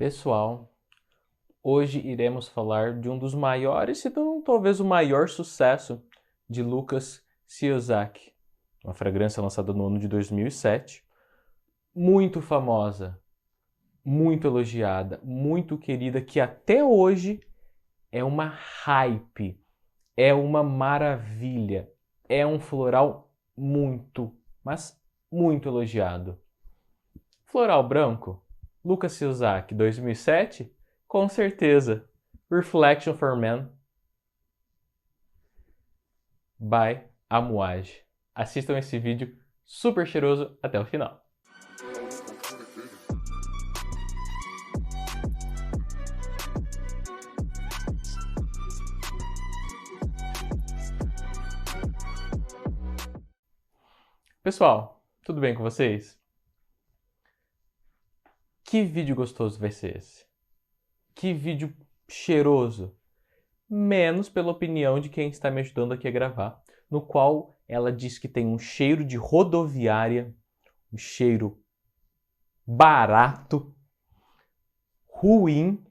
Pessoal, hoje iremos falar de um dos maiores, se não talvez o maior sucesso de Lucas Siozaki. Uma fragrância lançada no ano de 2007, muito famosa, muito elogiada, muito querida, que até hoje é uma hype, é uma maravilha, é um floral muito, mas muito elogiado. Floral branco, Lucas Siozaki, 2007? Com certeza. Reflection for Men by Amouage. Assistam esse vídeo super cheiroso até o final. Pessoal, tudo bem com vocês? Que vídeo gostoso vai ser esse? Que vídeo cheiroso! Menos pela opinião de quem está me ajudando aqui a gravar, no qual ela diz que tem um cheiro de rodoviária, um cheiro barato, ruim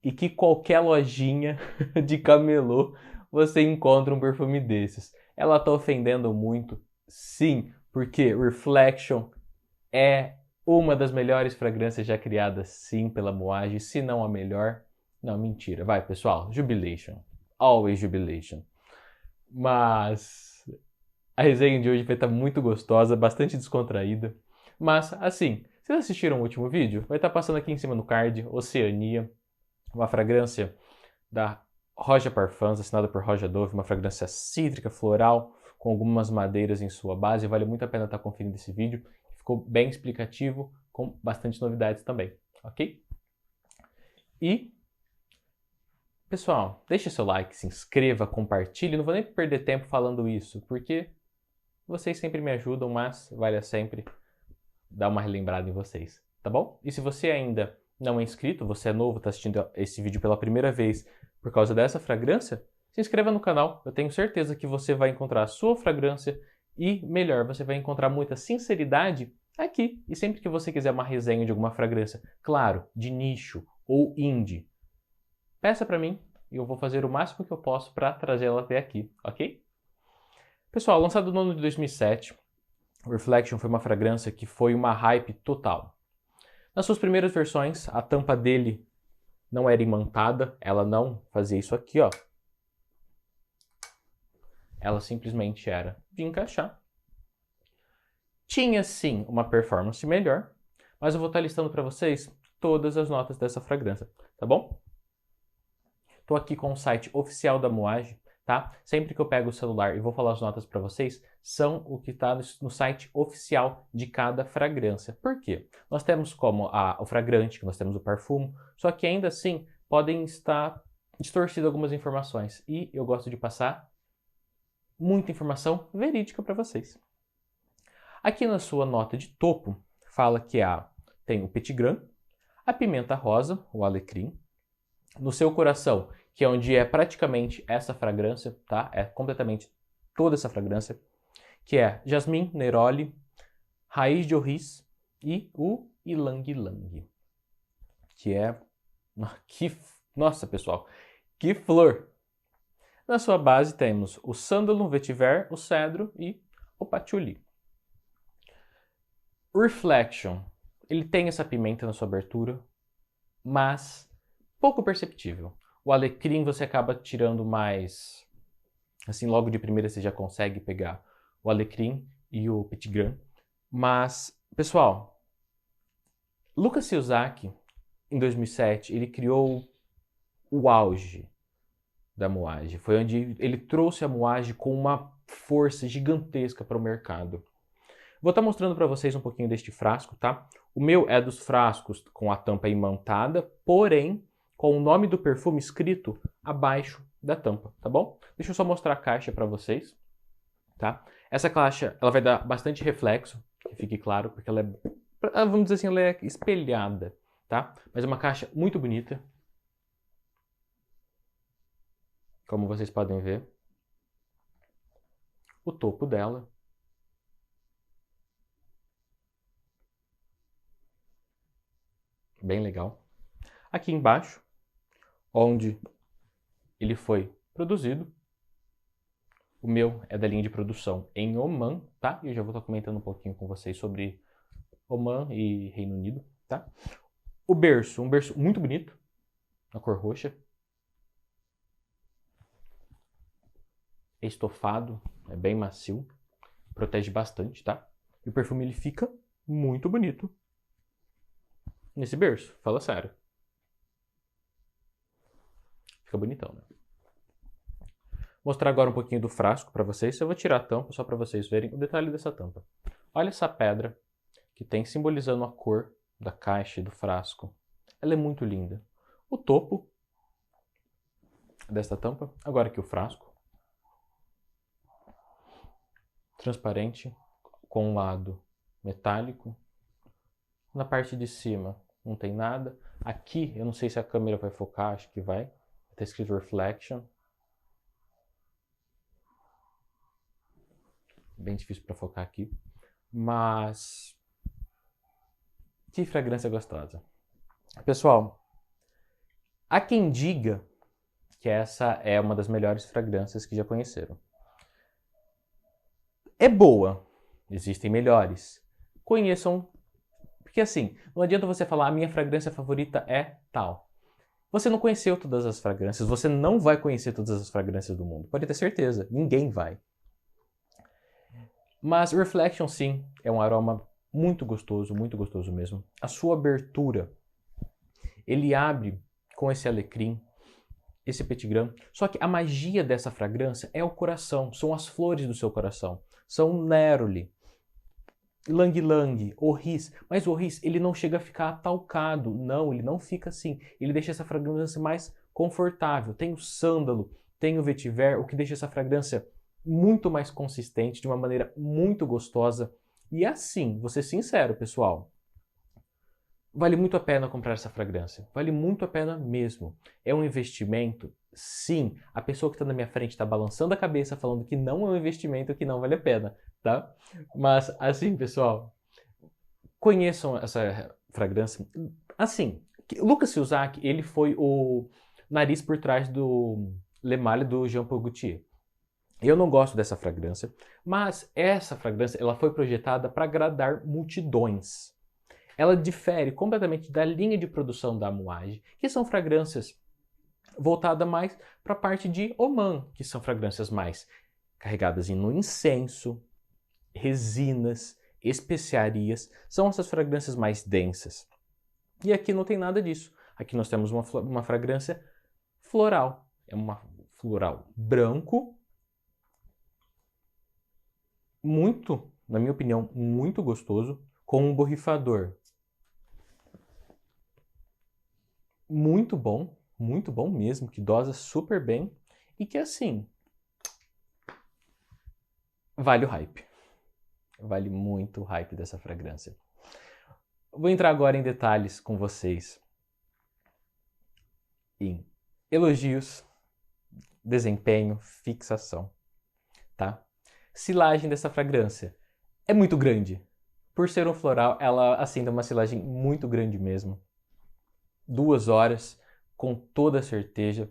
e que qualquer lojinha de camelô você encontra um perfume desses. Ela está ofendendo muito? Sim, porque Reflection é uma das melhores fragrâncias já criadas, sim, pela Moage, se não a melhor. Não, mentira. Vai, pessoal. Jubilation. Always Jubilation. Mas a resenha de hoje vai estar muito gostosa, bastante descontraída. Mas, assim, vocês assistiram o último vídeo? Vai estar passando aqui em cima no card, Oceania, uma fragrância da Roja Parfums, assinada por Roja Dove, uma fragrância cítrica, floral, com algumas madeiras em sua base. Vale muito a pena estar conferindo esse vídeo. Ficou bem explicativo, com bastante novidades também, ok? E, pessoal, deixe seu like, se inscreva, compartilhe. Não vou nem perder tempo falando isso, porque vocês sempre me ajudam, mas vale sempre dar uma relembrada em vocês, tá bom? E se você ainda não é inscrito, você é novo, está assistindo esse vídeo pela primeira vez por causa dessa fragrância, se inscreva no canal. Eu tenho certeza que você vai encontrar a sua fragrância e, melhor, você vai encontrar muita sinceridade aqui. E sempre que você quiser uma resenha de alguma fragrância, claro, de nicho ou indie, peça para mim e eu vou fazer o máximo que eu posso para trazê-la até aqui, ok? Pessoal, lançado no ano de 2007, Reflection foi uma fragrância que foi uma hype total. Nas suas primeiras versões, a tampa dele não era imantada, ela não fazia isso aqui, ó. Ela simplesmente era de encaixar. Tinha sim uma performance melhor, mas eu vou estar listando para vocês todas as notas dessa fragrância, tá bom? Estou aqui com o site oficial da Moage, tá? Sempre que eu pego o celular e vou falar as notas para vocês, são o que está no site oficial de cada fragrância. Por quê? Nós temos como o fragrante, nós temos o perfume, só que ainda assim podem estar distorcidas algumas informações. E eu gosto de passar muita informação verídica para vocês. Aqui na sua nota de topo, fala que tem o Petit Grain, a pimenta rosa, o alecrim. No seu coração, que é onde é praticamente essa fragrância, tá? É completamente toda essa fragrância, que é jasmim, neroli, raiz de orris e o ylang ylang, que é... Nossa, pessoal, que flor! Na sua base temos o sândalo, o vetiver, o cedro e o patchouli. Reflection, ele tem essa pimenta na sua abertura, mas pouco perceptível. O alecrim você acaba tirando mais, assim, logo de primeira você já consegue pegar o alecrim e o petit grain. Mas, pessoal, Lucas Siozaki, em 2007, ele criou o auge da Moage. Foi onde ele trouxe a Moage com uma força gigantesca para o mercado. Vou estar mostrando para vocês um pouquinho deste frasco, tá? O meu é dos frascos com a tampa imantada, porém com o nome do perfume escrito abaixo da tampa, tá bom? Deixa eu só mostrar a caixa para vocês, tá? Essa caixa, ela vai dar bastante reflexo, que fique claro, porque ela é, vamos dizer assim, ela é espelhada, tá? Mas é uma caixa muito bonita, como vocês podem ver. O topo dela. Bem legal. Aqui embaixo, onde ele foi produzido. O meu é da linha de produção em Oman, tá? E eu já vou estar comentando um pouquinho com vocês sobre Oman e Reino Unido, tá? O berço, um berço muito bonito, na cor roxa. É estofado, é bem macio, protege bastante, tá? E o perfume ele fica muito bonito nesse berço, fala sério. Fica bonitão, né? Mostrar agora um pouquinho do frasco para vocês. Eu vou tirar a tampa só para vocês verem o detalhe dessa tampa. Olha essa pedra que tem simbolizando a cor da caixa e do frasco. Ela é muito linda. O topo desta tampa, agora aqui o frasco. Transparente, com um lado metálico. Na parte de cima não tem nada. Aqui, eu não sei se a câmera vai focar, acho que vai. Está escrito Reflection. Bem difícil para focar aqui. Mas que fragrância gostosa. Pessoal, há quem diga que essa é uma das melhores fragrâncias que já conheceram. É boa, existem melhores. Conheçam, porque assim, não adianta você falar a minha fragrância favorita é tal. Você não conheceu todas as fragrâncias, você não vai conhecer todas as fragrâncias do mundo. Pode ter certeza, ninguém vai. Mas Reflection sim, é um aroma muito gostoso mesmo. A sua abertura, ele abre com esse alecrim, esse petit grain. Só que a magia dessa fragrância é o coração, são as flores do seu coração. São neroli, lang lang, orris. Mas o orris, ele não chega a ficar atalcado. Não, ele não fica assim. Ele deixa essa fragrância mais confortável. Tem o sândalo, tem o vetiver, o que deixa essa fragrância muito mais consistente, de uma maneira muito gostosa. E assim, vou ser sincero, pessoal, vale muito a pena comprar essa fragrância. Vale muito a pena mesmo. É um investimento? Sim. A pessoa que está na minha frente está balançando a cabeça, falando que não é um investimento, que não vale a pena, tá? Mas, assim, pessoal, conheçam essa fragrância. Assim, Lucas Silzac, ele foi o nariz por trás do Le Male do Jean Paul Gaultier. Eu não gosto dessa fragrância, mas essa fragrância ela foi projetada para agradar multidões. Ela difere completamente da linha de produção da Amouage, que são fragrâncias voltadas mais para a parte de Oman, que são fragrâncias mais carregadas no incenso, resinas, especiarias, são essas fragrâncias mais densas. E aqui não tem nada disso. Aqui nós temos uma fragrância floral. É uma floral branco, muito, na minha opinião, muito gostoso, com um borrifador muito bom mesmo, que dosa super bem e que assim, vale o hype. Vale muito o hype dessa fragrância. Vou entrar agora em detalhes com vocês em elogios, desempenho, fixação, tá? Silagem dessa fragrância é muito grande. Por ser um floral, ela assim dá uma silagem muito grande mesmo. 2 horas, com toda certeza.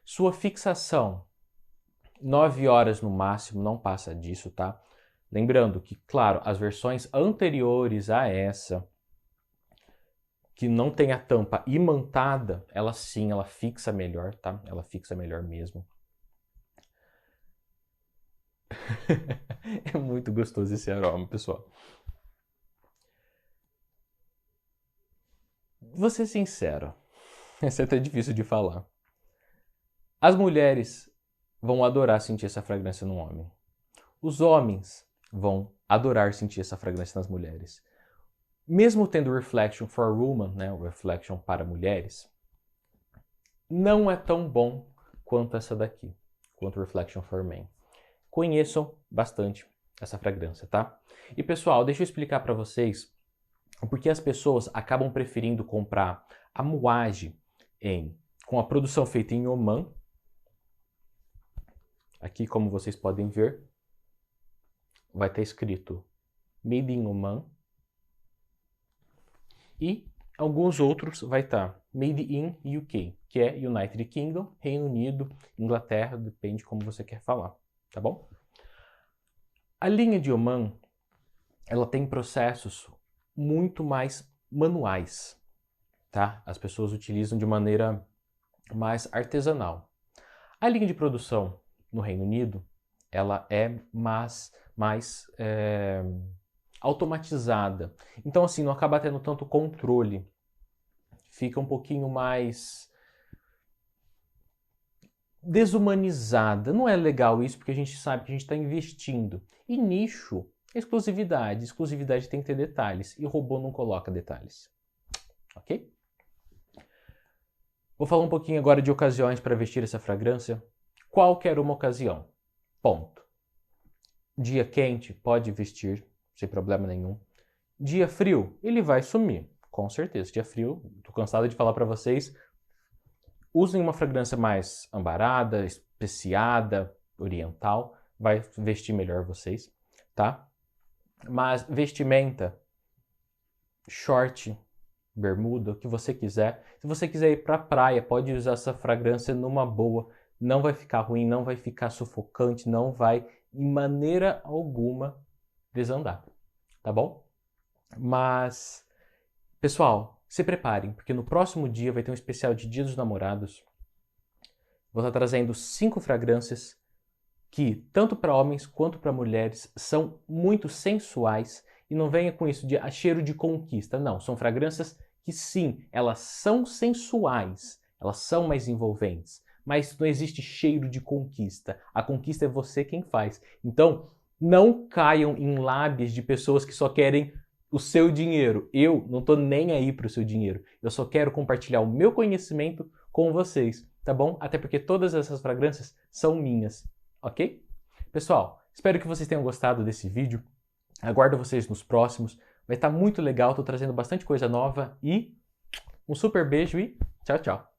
Sua fixação, 9 horas no máximo, não passa disso, tá? Lembrando que, claro, as versões anteriores a essa, que não tem a tampa imantada, ela sim, ela fixa melhor, tá? Ela fixa melhor mesmo. É muito gostoso esse aroma, pessoal. Vou ser sincero, esse é até difícil de falar. As mulheres vão adorar sentir essa fragrância no homem. Os homens vão adorar sentir essa fragrância nas mulheres. Mesmo tendo Reflection for Women, né, o Reflection para mulheres, não é tão bom quanto essa daqui, quanto Reflection for Men. Conheçam bastante essa fragrância, tá? E pessoal, deixa eu explicar para vocês porque as pessoas acabam preferindo comprar a Amouage com a produção feita em Oman. Aqui, como vocês podem ver, vai estar escrito Made in Oman. E Alguns outros vai estar Made in UK, que é United Kingdom, Reino Unido, Inglaterra, depende como você quer falar, tá bom? A linha de Oman, ela tem processos muito mais manuais, tá? As pessoas utilizam de maneira mais artesanal. A linha de produção no Reino Unido, ela é mais automatizada. Então, assim, não acaba tendo tanto controle. Fica um pouquinho mais desumanizada. Não é legal isso, porque a gente sabe que a gente está investindo. E nicho, exclusividade. Exclusividade tem que ter detalhes. E o robô não coloca detalhes. Ok? Vou falar um pouquinho agora de ocasiões para vestir essa fragrância. Qualquer uma ocasião. Ponto. Dia quente, pode vestir, sem problema nenhum. Dia frio, ele vai sumir, com certeza. Dia frio, tô cansado de falar para vocês, usem uma fragrância mais ambarada, especiada, oriental, vai vestir melhor vocês, tá? Mas vestimenta, short, bermuda, o que você quiser. Se você quiser ir pra praia, pode usar essa fragrância numa boa. Não vai ficar ruim, não vai ficar sufocante, não vai, de maneira alguma, desandar, tá bom? Mas, pessoal, se preparem, porque no próximo dia vai ter um especial de Dia dos Namorados. Vou estar trazendo 5 fragrâncias que, tanto para homens quanto para mulheres, são muito sensuais. E não venha com isso de cheiro de conquista. Não, são fragrâncias que sim, elas são sensuais, elas são mais envolventes. Mas não existe cheiro de conquista. A conquista é você quem faz. Então, não caiam em lábios de pessoas que só querem o seu dinheiro. Eu não estou nem aí para o seu dinheiro. Eu só quero compartilhar o meu conhecimento com vocês, tá bom? Até porque todas essas fragrâncias são minhas, ok? Pessoal, espero que vocês tenham gostado desse vídeo. Aguardo vocês nos próximos. Vai estar muito legal, estou trazendo bastante coisa nova e um super beijo e tchau, tchau!